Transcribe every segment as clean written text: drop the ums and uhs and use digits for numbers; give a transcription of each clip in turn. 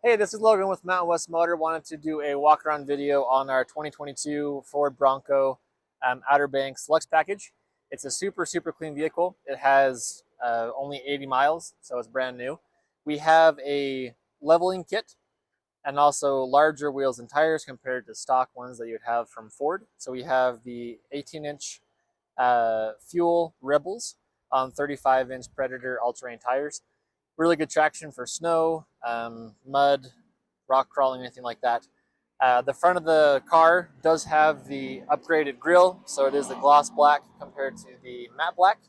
Hey, this is Logan with Mountain West Motor. Wanted to do a walk around video on our 2022 Ford Bronco Outer Banks Lux package. It's a super clean vehicle. It has only 80 miles, so it's brand new. We have a leveling kit and also larger wheels and tires compared to stock ones that you'd have from Ford. So we have the 18-inch Fuel Rebels on 35-inch Predator all-terrain tires. Really good traction for snow, mud, rock crawling, anything like that. The front of the car does have the upgraded grille, so it is the gloss black compared to the matte black.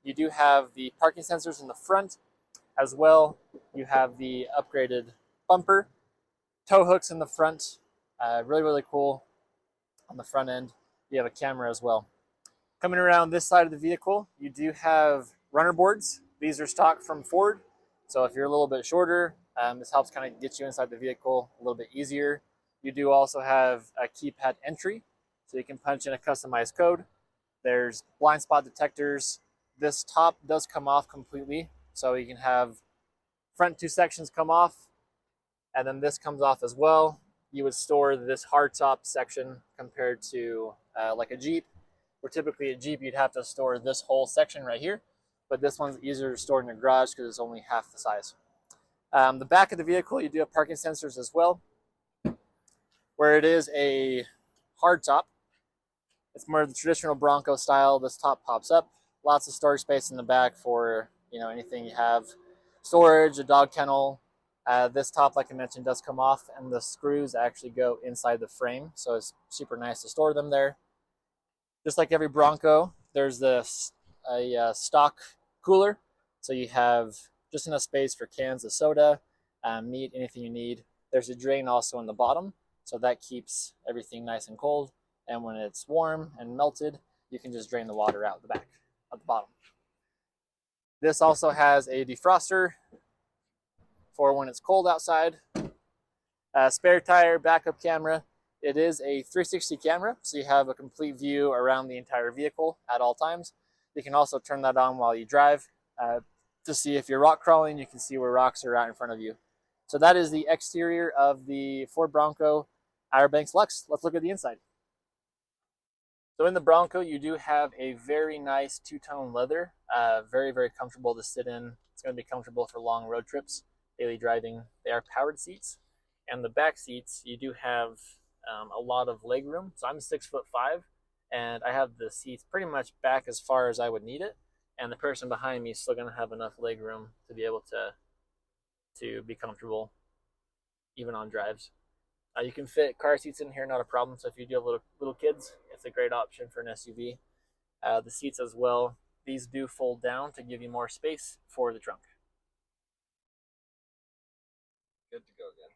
You do have the parking sensors in the front as well. You have the upgraded bumper, tow hooks in the front, really cool on the front end. You have a camera as well. Coming around this side of the vehicle, you do have runner boards. These are stock from Ford. So if you're a little bit shorter, this helps kind of get you inside the vehicle a little bit easier. You do also have a keypad entry, so you can punch in a customized code. There's blind spot detectors. This top does come off completely, so you can have front two sections come off, and then this comes off as well. You would store this hardtop section compared to like a Jeep, where typically a Jeep you'd have to store this whole section right here. But this one's easier to store in your garage because it's only half the size. The back of the vehicle, you do have parking sensors as well. Where it is a hard top, it's more the traditional Bronco style. This top pops up. Lots of storage space in the back for anything you have. Storage, a dog kennel. This top, like I mentioned, does come off, and the screws actually go inside the frame, so it's super nice to store them there. Just like every Bronco, there's a stock cooler, so you have just enough space for cans of soda, meat, anything you need. There's a drain also in the bottom, so that keeps everything nice and cold, and when it's warm and melted, you can just drain the water out the back at the bottom. This also has a defroster for when it's cold outside. Spare tire, backup camera. It is a 360 camera, so you have a complete view around the entire vehicle at all times. You can also turn that on while you drive to see if you're rock crawling. You can see where rocks are out in front of you. So that is the exterior of the Ford Bronco Outer Banks Lux. Let's look at the inside. So in the Bronco, you do have a very nice two-tone leather, very comfortable to sit in. It's going to be comfortable for long road trips, daily driving. They are powered seats, and the back seats, you do have a lot of leg room. So I'm 6'5", and I have the seats pretty much back as far as I would need it, and the person behind me is still going to have enough leg room to be able to be comfortable even on drives. You can fit car seats in here, not a problem. So if you do have little kids, it's a great option for an SUV. The seats as well, these do fold down to give you more space for the trunk. Good to go again.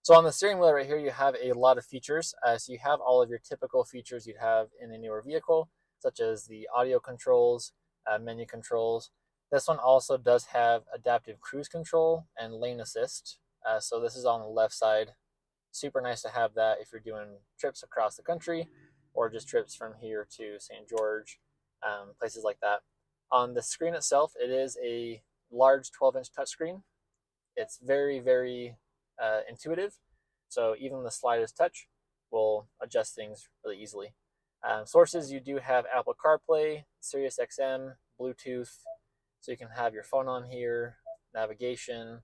So on the steering wheel right here, you have a lot of features. So you have all of your typical features you'd have in a newer vehicle, such as the audio controls, menu controls. This one also does have adaptive cruise control and lane assist. So this is on the left side. Super nice to have that if you're doing trips across the country or just trips from here to St. George, places like that. On the screen itself, it is a large 12-inch touchscreen. It's very intuitive, so even the slightest touch will adjust things really easily. Sources, you do have Apple CarPlay, Sirius XM, Bluetooth, so you can have your phone on here, navigation.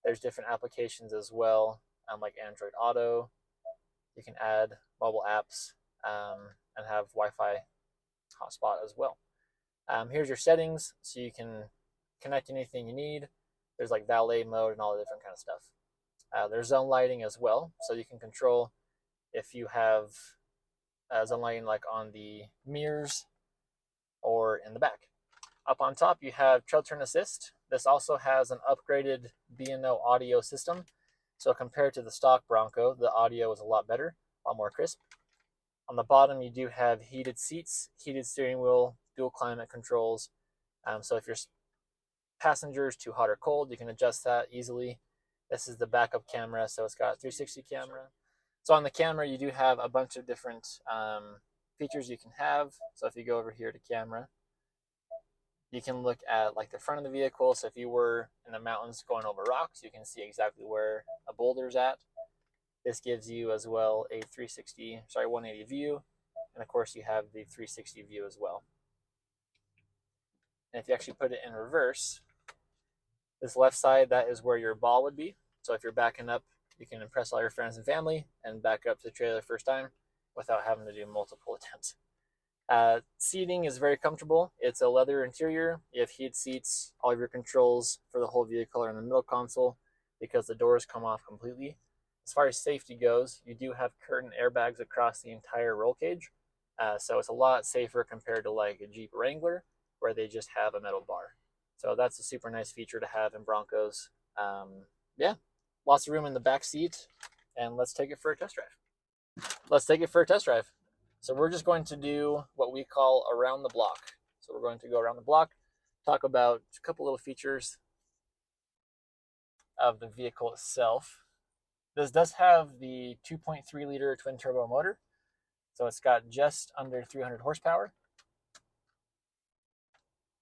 There's different applications as well, like Android Auto. You can add mobile apps and have Wi-Fi hotspot as well. Here's your settings, so you can connect anything you need. There's like valet mode and all the different kind of stuff. There's zone lighting as well, so you can control if you have zone lighting like on the mirrors or in the back. Up on top, you have Trail Turn Assist. This also has an upgraded B&O audio system. So compared to the stock Bronco, the audio is a lot better, a lot more crisp. On the bottom, you do have heated seats, heated steering wheel, dual climate controls. So if your passenger is too hot or cold, you can adjust that easily. This is the backup camera, so it's got 360 camera. So on the camera, you do have a bunch of different features you can have. So if you go over here to camera, You can look at like the front of the vehicle. So if you were in the mountains going over rocks, you can see exactly where a boulder's at. This gives you as well a 180 view. And of course you have the 360 view as well. And if you actually put it in reverse, this left side, that is where your ball would be. So if you're backing up, you can impress all your friends and family and back up to the trailer the first time without having to do multiple attempts. Seating is very comfortable. It's a leather interior. You have heated seats. All of your controls for the whole vehicle are in the middle console because the doors come off completely. As far as safety goes, you do have curtain airbags across the entire roll cage. So it's a lot safer compared to like a Jeep Wrangler where they just have a metal bar. So that's a super nice feature to have in Broncos. Yeah, lots of room in the back seat, and let's take it for a test drive. So we're just going to do what we call around the block. So we're going to go around the block, talk about a couple little features of the vehicle itself. This does have the 2.3 liter twin turbo motor. So it's got just under 300 horsepower.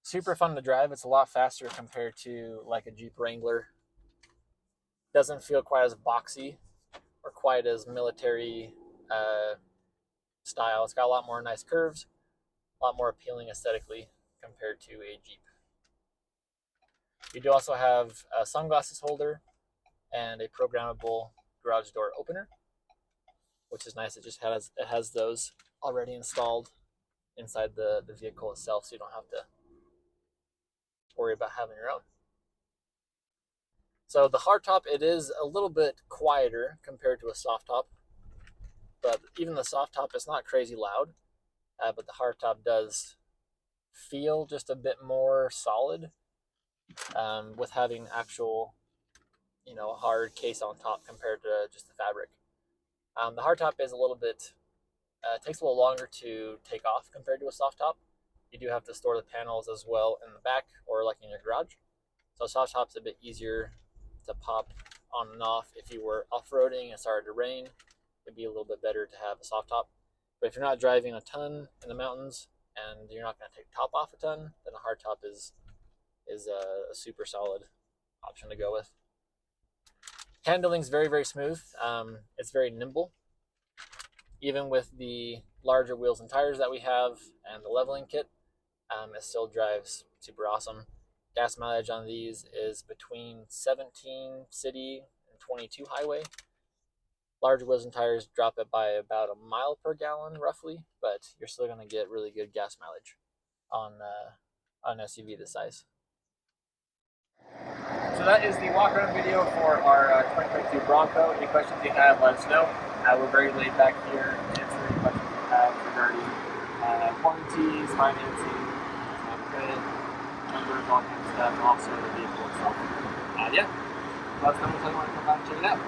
Super fun to drive. It's a lot faster compared to like a Jeep Wrangler. Doesn't feel quite as boxy or quite as military style. It's got a lot more nice curves, a lot more appealing aesthetically compared to a Jeep. You do also have a sunglasses holder and a programmable garage door opener, which is nice. It has those already installed inside the vehicle itself, so you don't have to worry about having your own. So the hardtop, it is a little bit quieter compared to a soft top, but even the soft top is not crazy loud, but the hardtop does feel just a bit more solid with having actual, hard case on top compared to just the fabric. The hardtop is a little bit, takes a little longer to take off compared to a soft top. You do have to store the panels as well in the back or like in your garage. So soft top's a bit easier to pop on and off. If you were off-roading and started to rain, it'd be a little bit better to have a soft top. But if you're not driving a ton in the mountains and you're not going to take top off a ton, then a hard top is a super solid option to go with. Handling's very, very smooth. It's very nimble. Even with the larger wheels and tires that we have and the leveling kit, it still drives super awesome. Gas mileage on these is between 17 city and 22 highway. Larger wheels and tires drop it by about a mile per gallon roughly, but you're still going to get really good gas mileage on an SUV this size. So that is the walk-around video for our 2022 Bronco. Any questions you have, let us know. We're very laid back here to answer any questions you have regarding warranties, financing, credit, numbers, all kinds of stuff, also the vehicle itself. Yeah, let us know if you want to come back and check it out.